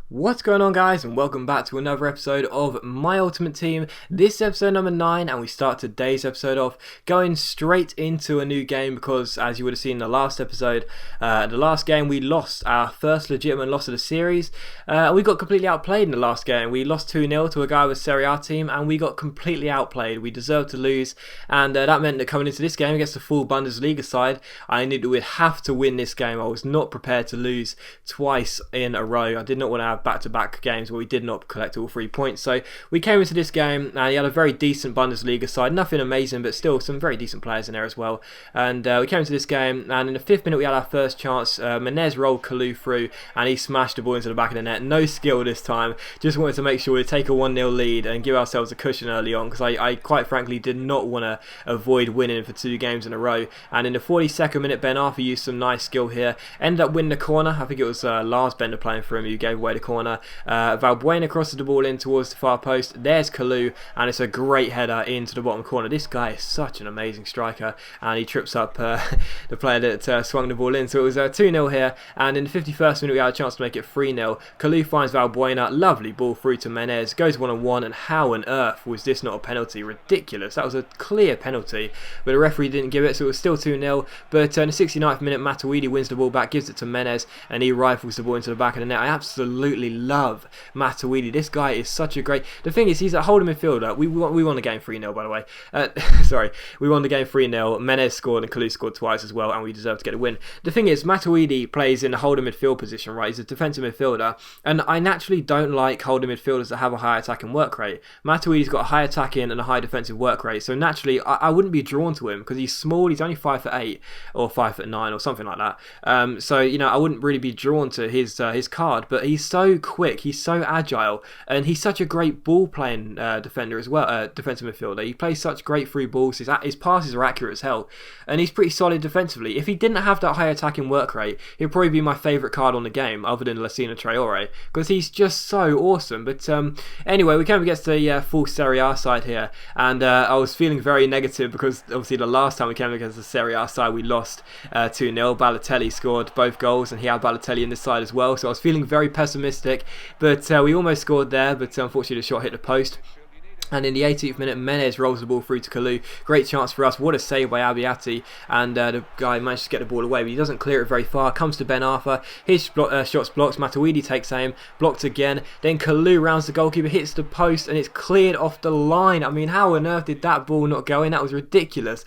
What's going on, guys, and welcome back to another episode of My Ultimate Team. This is episode number 9, and we start today's episode off going straight into a new game because, as you would have seen in the last episode, the last game we lost our first legitimate loss of the series. We got completely outplayed in the last game. We lost 2-0 to a guy with Serie A team, and we got completely outplayed. We deserved to lose, and that meant that coming into this game against the full Bundesliga side, I knew that we'd have to win this game. I was not prepared to lose twice in a row. I did not want to have back-to-back games where we did not collect all 3 points. So we came into this game and he had a very decent Bundesliga side, nothing amazing, but still some very decent players in there as well. And we came into this game, and in the 5th minute we had our first chance. Menez rolled Kalou through and he smashed the ball into the back of the net. No skill this time, just wanted to make sure we take a 1-0 lead and give ourselves a cushion early on, because I quite frankly did not want to avoid winning for 2 games in a row. And in the 42nd minute, Ben Arthur used some nice skill here, ended up winning the corner. I think it was Lars Bender playing for him who gave away the corner. Valbuena crosses the ball in towards the far post. There's Kalou, and it's a great header into the bottom corner. This guy is such an amazing striker, and he trips up the player that swung the ball in. So it was 2-0 here, and in the 51st minute we had a chance to make it 3-0. Kalou finds Valbuena, lovely ball through to Menez, goes 1-on-1, and how on earth was this not a penalty? Ridiculous. That was a clear penalty, but the referee didn't give it, so it was still 2-0. But in the 69th minute, Matuidi wins the ball back, gives it to Menez, and he rifles the ball into the back of the net. I absolutely love Matuidi. This guy is such a great... The thing is, he's a holding midfielder. We won the game 3-0, by the way. Sorry, we won the game 3-0. Menez scored and Kalou scored twice as well, and we deserved to get a win. The thing is, Matuidi plays in the holding midfield position, right? He's a defensive midfielder, and I naturally don't like holding midfielders that have a high attacking work rate. Matuidi's got a high attacking and a high defensive work rate, so naturally I wouldn't be drawn to him because he's small. He's only 5'8" or 5'9" or something like that. So you know, I wouldn't really be drawn to his card, but he's so quick, he's so agile, and he's such a great ball playing defender as well, defensive midfielder. He plays such great through balls. His passes are accurate as hell, and he's pretty solid defensively. If he didn't have that high attacking work rate, he'd probably be my favourite card on the game, other than Lassina Traore, because he's just so awesome. But anyway, we came against the full Serie A side here, and I was feeling very negative because obviously the last time we came against the Serie A side we lost 2-0. Balotelli scored both goals, and he had Balotelli in this side as well, so I was feeling very pessimistic. But we almost scored there, but unfortunately the shot hit the post. And in the 18th minute, Menez rolls the ball through to Kalou. Great chance for us. What a save by Abiati. And the guy managed to get the ball away, but he doesn't clear it very far. Comes to Ben Arthur. His shot's blocked. Matuidi takes aim. Blocked again. Then Kalou rounds the goalkeeper, hits the post, and it's cleared off the line. I mean, how on earth did that ball not go in? That was ridiculous.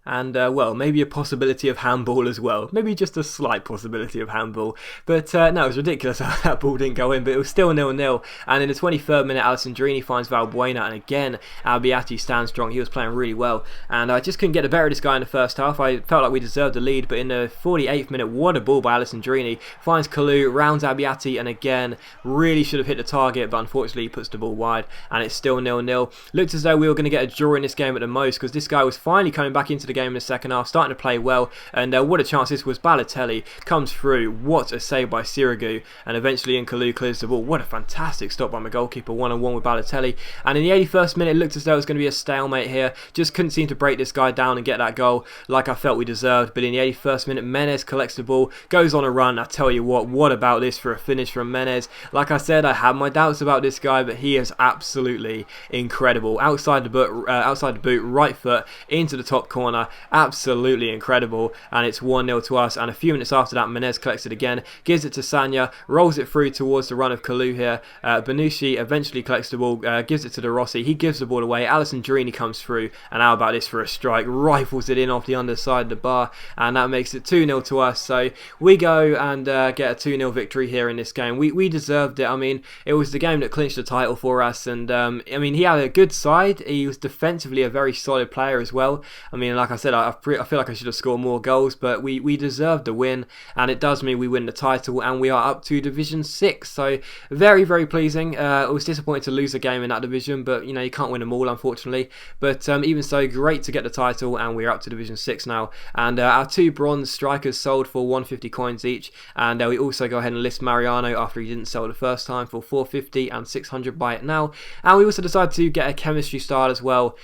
And, well, maybe a possibility of handball as well. Maybe just a slight possibility of handball. But, no, it was ridiculous how that ball didn't go in. But it was still 0-0. And in the 23rd minute, Alessandrini finds Valbuena. And again, Albiati stands strong. He was playing really well. And I just couldn't get the better of this guy in the first half. I felt like we deserved the lead. But in the 48th minute, what a ball by Alessandrini. Finds Kalou, rounds Albiati. And again, really should have hit the target. But unfortunately, he puts the ball wide. And it's still 0-0. Looked as though we were going to get a draw in this game at the most, because this guy was finally coming back into the game in the second half, starting to play well, and what a chance this was. Balotelli comes through, what a save by Sirigu, and eventually Kalou clears the ball. What a fantastic stop by my goalkeeper, 1-on-1 with Balotelli. And in the 81st minute, it looked as though it was going to be a stalemate here. Just couldn't seem to break this guy down and get that goal like I felt we deserved. But in the 81st minute, Menez collects the ball, goes on a run. I tell you what about this for a finish from Menez? Like I said, I had my doubts about this guy, but he is absolutely incredible. Outside the boot, right foot into the top corner. Absolutely incredible, and it's 1-0 to us. And a few minutes after that, Menez collects it again, gives it to Sanya, rolls it through towards the run of Kalou here. Benucci eventually collects the ball, gives it to De Rossi. He gives the ball away. Alessandrini comes through, and how about this for a strike? Rifles it in off the underside of the bar, and that makes it 2-0 to us. So we go and get a 2-0 victory here in this game. We deserved it. I mean, it was the game that clinched the title for us, and I mean, he had a good side. He was defensively a very solid player as well. I mean, like I said, I feel like I should have scored more goals, but we deserved the win, and it does mean we win the title, and we are up to Division 6. So very, very pleasing. I was disappointed to lose a game in that division, but you know, you can't win them all, unfortunately. But even so, great to get the title, and we're up to Division 6 now. And our 2 bronze strikers sold for 150 coins each, and we also go ahead and list Mariano after he didn't sell the first time for 450 and 600 buy it now. And we also decided to get a chemistry style as well.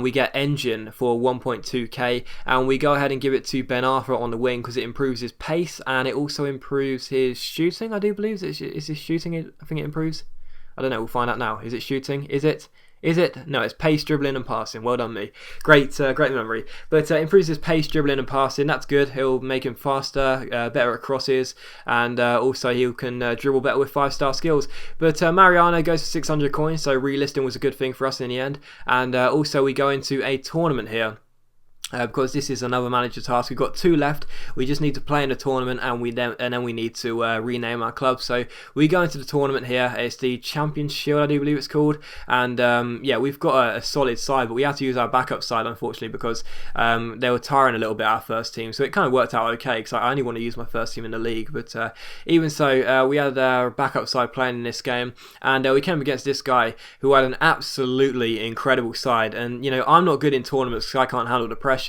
We get Engine for 1.2k 32k, and we go ahead and give it to Ben Arthur on the wing because it improves his pace and it also improves his shooting, I do believe. Is his shooting, I think it improves. I don't know, we'll find out now. Is it shooting? Is it? No, it's pace, dribbling and passing. Well done me. Great memory. But improves his pace, dribbling and passing. That's good. He'll make him faster, better at crosses, and also he can dribble better with 5-star skills. But Mariano goes for 600 coins, so relisting was a good thing for us in the end. And also we go into a tournament here. Because this is another manager task. We've got 2 left. We just need to play in a tournament, and then we need to rename our club. So we go into the tournament here. It's the Champions Shield, I do believe it's called. And yeah, we've got a solid side, but we had to use our backup side, unfortunately, because they were tiring a little bit our first team. So it kind of worked out okay, because I only want to use my first team in the league. But even so, we had our backup side playing in this game, and we came against this guy who had an absolutely incredible side. And you know, I'm not good in tournaments because I can't handle the pressure.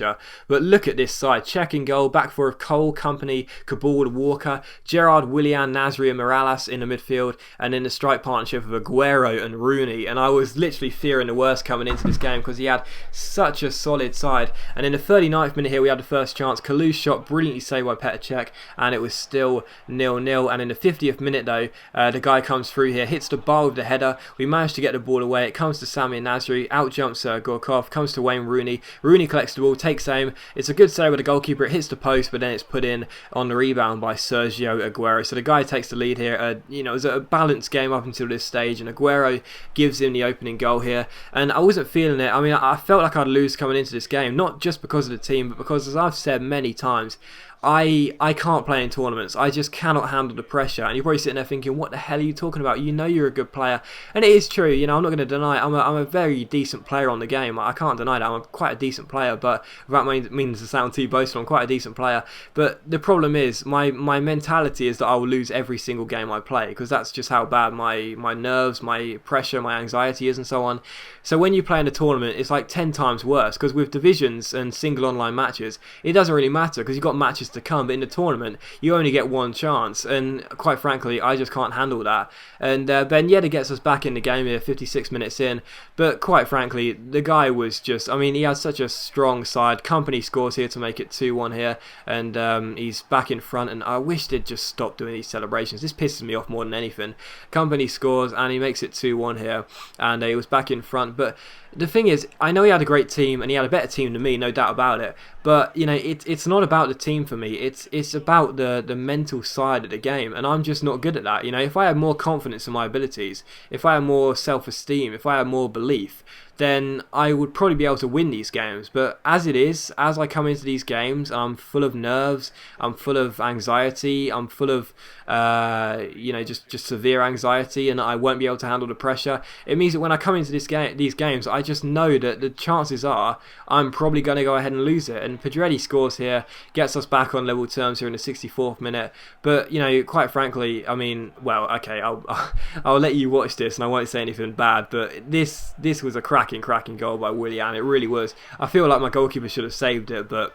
But look at this side. Check in goal, back four of Cole, Company, Kabul, Walker, Gerrard, Willian, Nasri and Morales in the midfield, and then the strike partnership of Aguero and Rooney. And I was literally fearing the worst coming into this game because he had such a solid side. And in the 39th minute here we had the first chance. Kalou's shot brilliantly saved by Petr Cech, and it was still 0-0. And in the 50th minute though, the guy comes through here, hits the bar with the header. We managed to get the ball away. It comes to Sami and Nasri, out jumps Gorkov, comes to Wayne Rooney. Rooney collects the ball, takes aim. It's a good save with the goalkeeper. It hits the post, but then it's put in on the rebound by Sergio Aguero. So the guy takes the lead here. You know, it was a balanced game up until this stage, and Aguero gives him the opening goal here. And I wasn't feeling it. I mean, I felt like I'd lose coming into this game, not just because of the team, but because, as I've said many times, I can't play in tournaments. I just cannot handle the pressure. And you're probably sitting there thinking, what the hell are you talking about? You know you're a good player. And it is true, you know, I'm not going to deny it. I'm a very decent player on the game. I can't deny that. I'm quite a decent player, but without means to sound too boastful, I'm quite a decent player. But the problem is, my mentality is that I will lose every single game I play, because that's just how bad my nerves, my pressure, my anxiety is and so on. So when you play in a tournament, it's like 10 times worse, because with divisions and single online matches, it doesn't really matter, because you've got matches to come, but in the tournament you only get one chance, and quite frankly I just can't handle that. And Ben Yedder gets us back in the game here 56 minutes in, but quite frankly the guy was just, I mean, he had such a strong side. Company scores here to make it 2-1 here, and he's back in front, and I wish they'd just stop doing these celebrations. This pisses me off more than anything. Company scores and he makes it 2-1 here, and he was back in front. But the thing is, I know he had a great team, and he had a better team than me, no doubt about it. But you know, it's not about the team for me. It's about the mental side of the game, and I'm just not good at that. You know, if I had more confidence in my abilities, if I had more self-esteem, if I had more belief, then I would probably be able to win these games. But as it is, as I come into these games, I'm full of nerves, I'm full of anxiety, I'm full of you know, just severe anxiety, and I won't be able to handle the pressure. It means that when I come into these games, I just know that the chances are I'm probably going to go ahead and lose it. And Pedretti scores here, gets us back on level terms here in the 64th minute. But you know, quite frankly, I mean, well, okay, I'll let you watch this, and I won't say anything bad. But this was a cracking goal by Willian. It really was. I feel like my goalkeeper should have saved it, but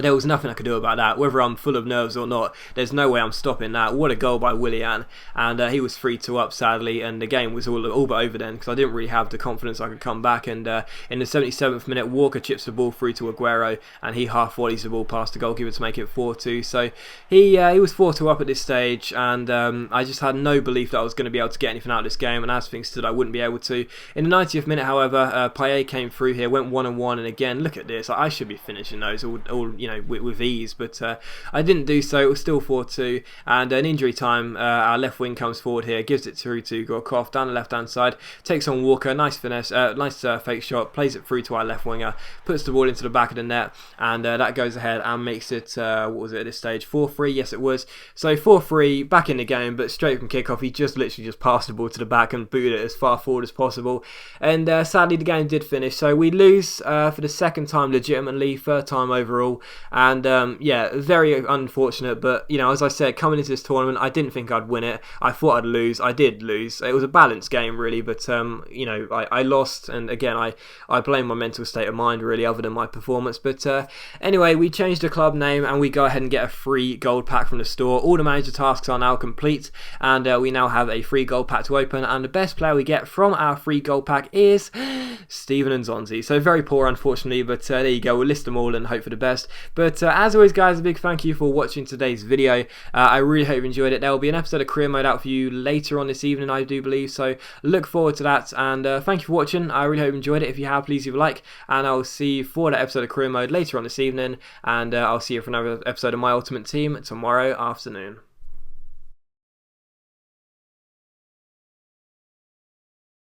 there was nothing I could do about that. Whether I'm full of nerves or not, there's no way I'm stopping that. What a goal by Willian. And he was 3-2 up, sadly, and the game was all but over then, because I didn't really have the confidence I could come back. And in the 77th minute, Walker chips the ball through to Aguero, and he half volleys the ball past the goalkeeper to make it 4-2. So he was 4-2 up at this stage, and I just had no belief that I was going to be able to get anything out of this game, and as things stood, I wouldn't be able to. In the 90th minute, however, Payet came through here, went 1-1, and again, look at this. I should be finishing those all you know, with ease, but I didn't do so. It was still 4-2, and in injury time, our left wing comes forward here, gives it through to Gorkov down the left hand side, takes on Walker, nice finesse, nice fake shot, plays it through to our left winger, puts the ball into the back of the net, and that goes ahead and makes it, what was it at this stage, 4-3, yes it was. So 4-3, back in the game, but straight from kickoff, he literally just passed the ball to the back and booted it as far forward as possible, and sadly the game did finish. So we lose for the second time legitimately, third time overall, And yeah, very unfortunate. But you know, as I said, coming into this tournament, I didn't think I'd win it. I thought I'd lose. I did lose. It was a balanced game, really, but you know, I lost, and again, I blame my mental state of mind, really, other than my performance. But anyway, we changed the club name, and we go ahead and get a free gold pack from the store. All the manager tasks are now complete, and we now have a free gold pack to open, and the best player we get from our free gold pack is Steven Nzonzi. So very poor, unfortunately, but there you go. We'll list them all and hope for the best. But as always, guys, a big thank you for watching today's video. I really hope you enjoyed it. There will be an episode of career mode out for you later on this evening, I do believe, so look forward to that. And thank you for watching. I really hope you enjoyed it. If you have, please leave a like, and I'll see you for that episode of career mode later on this evening, and I'll see you for another episode of My Ultimate Team tomorrow afternoon.